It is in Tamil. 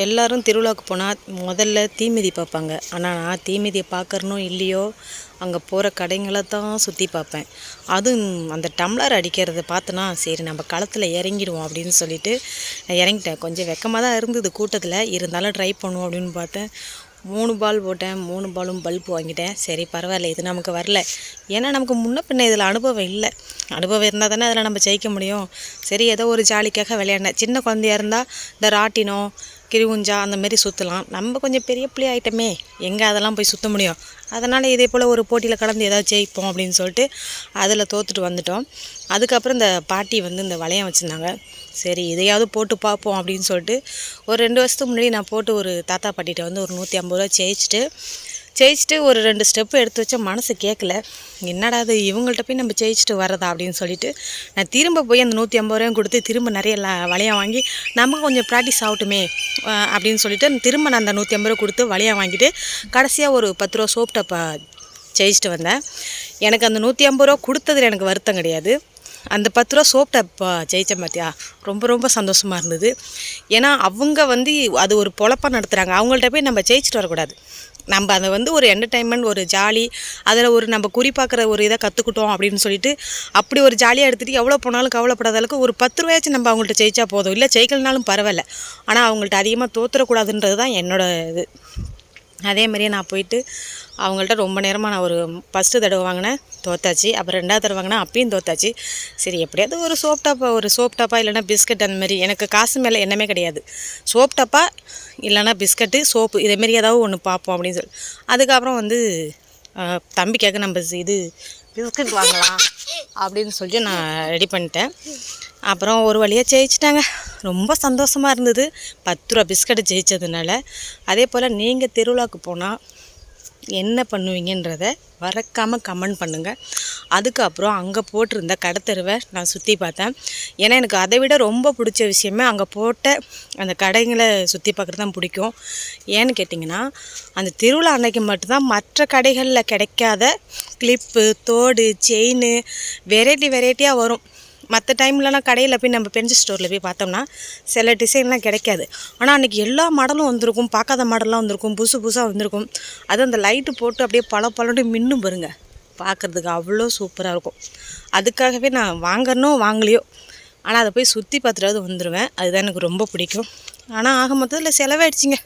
எல்லாரும் திருவிழாவுக்கு போனால் முதல்ல தீமிதி பார்ப்பாங்க. ஆனால் நான் தீமிதியை பார்க்கறனோ இல்லையோ அங்கே போகிற கடைங்களை தான் சுற்றி பார்ப்பேன். அதுவும் அந்த டம்ளர் அடிக்கிறத பார்த்தனா சரி நம்ம களத்தில் இறங்கிடுவோம் அப்படின்னு சொல்லிட்டு நான் இறங்கிட்டேன். கொஞ்சம் வெக்கமாக தான் இருந்தது கூட்டத்தில், இருந்தாலும் ட்ரை பண்ணுவோம் அப்படின்னு பார்த்தேன். 3 பால் போட்டேன். 3 பாலும் பல்ப் வாங்கிட்டேன். சரி பரவாயில்ல, இது நமக்கு வரல. ஏன்னா நமக்கு முன்ன பின்ன இதில் அனுபவம் இல்லை. அனுபவம் இருந்தால் தானே அதில் நம்ம ஜெயிக்க முடியும். சரி ஏதோ ஒரு ஜாலிக்காக விளையாடினேன். சின்ன குழந்தையாக இருந்தால் இந்த ராட்டினம் கிரிவுஞ்சா அந்தமாரி சுற்றலாம். நம்ம கொஞ்சம் பெரிய பிள்ளை ஆகிட்டோமே, எங்கே அதெல்லாம் போய் சுற்ற முடியும். அதனால் இதே போல் ஒரு போட்டியில் கலந்து ஏதாவது ஜெயிப்போம் அப்படின்னு சொல்லிட்டு அதில் தோற்றுட்டு வந்துட்டோம். அதுக்கப்புறம் இந்த பாட்டி இந்த வளையம் வச்சுருந்தாங்க. சரி இதையாவது போட்டு பார்ப்போம் அப்படின்னு சொல்லிட்டு ஒரு 2 வருஷத்துக்கு முன்னாடி நான் போட்டு ஒரு தாத்தா பாட்டிகிட்ட ஒரு 150 ரூபா ஜெயிச்சுட்டு ஒரு 2 ஸ்டெப்பு எடுத்து வச்சா மனசு கேட்கல. என்னடா அது இவங்கள்ட்ட போய் நம்ம ஜெயிச்சுட்டு வரதா அப்படின்னு சொல்லிட்டு நான் திரும்ப போய் அந்த 150 ரூபாயும் கொடுத்து திரும்ப நிறைய வளையம் வாங்கி நம்ம கொஞ்சம் ப்ராக்டிஸ் ஆகட்டுமே அப்படின்னு சொல்லிட்டு திரும்ப நான் அந்த 150 ரூபா கொடுத்து வளையம் வாங்கிட்டு கடைசியாக ஒரு 10 ரூபா சோப் டப்பா ஜெயிச்சுட்டு வந்தேன். எனக்கு அந்த 150 ரூபா கொடுத்ததில் எனக்கு வருத்தம் கிடையாது. அந்த 10 ரூபா சோப் டப்பா ஜெயித்தேன் பார்த்தியா, ரொம்ப ரொம்ப சந்தோஷமாக இருந்தது. ஏன்னா அவங்க அது ஒரு பொழப்பாக நடத்துகிறாங்க. அவங்கள்ட்ட போய் நம்ம ஜெயிச்சுட்டு வரக்கூடாது. நம்ம அதை ஒரு என்டர்டைன்மெண்ட், ஒரு ஜாலி, அதில் நம்ம குறிப்பாக்கிற ஒரு இதை கற்றுக்கிட்டோம் அப்படின்னு சொல்லிட்டு அப்படி ஒரு ஜாலியாக எடுத்துகிட்டு எவ்வளோ போனாலும் கவலைப்படாத அளவுக்கு ஒரு 10 ரூபாயாச்சும் நம்ம அவங்கள்ட்ட ஜெயிச்சா போதும். இல்லை ஜெயிக்கலனாலும் பரவாயில்ல, ஆனால் அவங்கள்ட்ட அதிகமாக தோற்றுறக்கூடாதுன்றது தான் என்னோடய இது. அதே மாதிரியே நான் போயிட்டு அவங்கள்ட்ட ரொம்ப நேரமாக நான் ஒரு ஃபஸ்ட்டு தடவை வாங்கினேன், தோத்தாச்சு. அப்புறம் 2வது தடவை வாங்கினேன், அப்பயும் தோத்தாச்சு. சரி எப்படியாவது ஒரு சோப் டப்பா இல்லைனா பிஸ்கட், அந்த மாதிரி எனக்கு காசு மேலே எண்ணமே கிடையாது. சோப் டப்பா இல்லைனா பிஸ்கட்டு, சோப்பு இதேமாரி ஏதாவது ஒன்று பார்ப்போம் அப்படின்னு சொல்லி அதுக்கப்புறம் தம்பி கேட்க நம்ம பிஸ்கட் வாங்கலாம் அப்படின்னு சொல்லிட்டு நான் ரெடி பண்ணிட்டேன். அப்புறம் ஒரு வழியாக ஜெயிச்சிட்டாங்க. ரொம்ப சந்தோஷமாக இருந்தது 10 ரூபா பிஸ்கட்டு ஜெயித்ததுனால. அதே போல் நீங்கள் திருவிழாவுக்கு போனால் என்ன பண்ணுவீங்கன்றதை மறக்காமல் கமெண்ட் பண்ணுங்கள். அதுக்கப்புறம் அங்கே போட்டிருந்த கடைத்தெருவை நான் சுற்றி பார்த்தேன். ஏன்னா எனக்கு அதை விட ரொம்ப பிடிச்ச விஷயமே அங்கே போட்ட அந்த கடைங்களை சுற்றி பார்க்குறது தான் பிடிக்கும். ஏன்னு கேட்டிங்கன்னா அந்த திருவிழா அன்னைக்கு மட்டும்தான் மற்ற கடைகளில் கிடைக்காத கிளிப்பு, தோடு, செயின் வெரைட்டியாக வரும். மற்ற டைம்லலாம் கடையில் போய் நம்ம பென்சில் ஸ்டோரில் போய் பார்த்தோம்னா சில டிசைன்லாம் கிடைக்காது. ஆனால் அன்றைக்கி எல்லா மாடலும் வந்திருக்கும், பார்க்காத மாடலாம் வந்திருக்கும், புதுசாக வந்திருக்கும். அது அந்த லைட்டு போட்டு அப்படியே பளபளன்னு மின்னும் பாருங்க, பார்க்குறதுக்கு அவ்வளோ சூப்பராக இருக்கும். அதுக்காகவே நான் வாங்கலையோ, ஆனால் அதை போய் சுற்றி பார்த்துட்டாவது வந்துடுவேன். அதுதான் எனக்கு ரொம்ப பிடிக்கும். ஆனால் ஆக மொத்தத்தில் செலவாயிடுச்சிங்க.